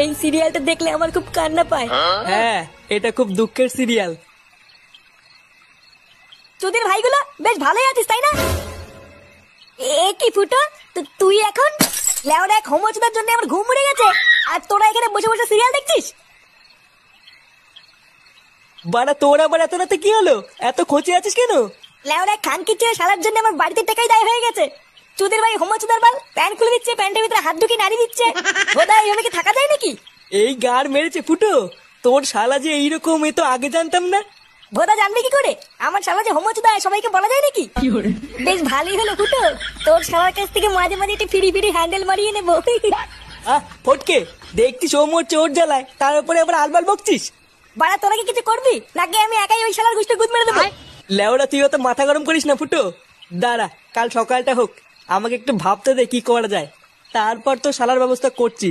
এই সিরিয়ালটা দেখলে আমার খুব কান্না পায়। হ্যাঁ, এটা খুব দুঃখের সিরিয়াল। তোদের ভাইগুলো বেশ ভালোই আছিস তাই না? এ কি ফুটো, তুই এখন লেওড়া এক হোমোচুদার জন্য আমার ঘুম উড়ে গেছে, আর তোরা এখানে বসে বসে সিরিয়াল দেখছিস? বাড়া তোর আবার এত রাতে কি হলো? এত খোঁচে আছিস কেন? লেওড়া খানকি ছেড়ে শালার জন্য আমার বাড়িতে টাকাই দায় হয়ে গেছে। চুদির ভাই হোমোচুদার বাল প্যান্ট খুলে দিচ্ছে, প্যান্টের ভিতরে হাত ঢুকিয়ে নাড়ি দিচ্ছে। বোধহয় এইভাবে কি থাকা যায় নাকি? এই গাড় মেরেছে ফুটো, তোর শালা যে এইরকম, এ তো আগে জানতাম না। ভোদা জানবে কি করে আমার শালা যে হোমোচুদা সবাইকে বলা যায় নাকি? বেশ ভালোই হলো ফুটো, তোর শালার কাছ থেকে মাঝে মাঝে একটু ফিরি ফিরি হ্যান্ডেল মারিয়ে নেবো। ফটকে, দেখছিস ও মরছে ওর জ্বালায়, তার উপরে আবার আলবাল বকছিস। বাড়া তোরা কি কিছু করবি নাকি আমি একাই ওই শালার গুষ্টি গুদ মেরে দেবো? লেওড়া তুই অত মাথা গরম করিস না ফুটো। দাঁড়া, কাল সকালটা হোক, আমাকে একটু ভাবতে দে কি করা যায়, তারপর তো শালার ব্যবস্থা করছি।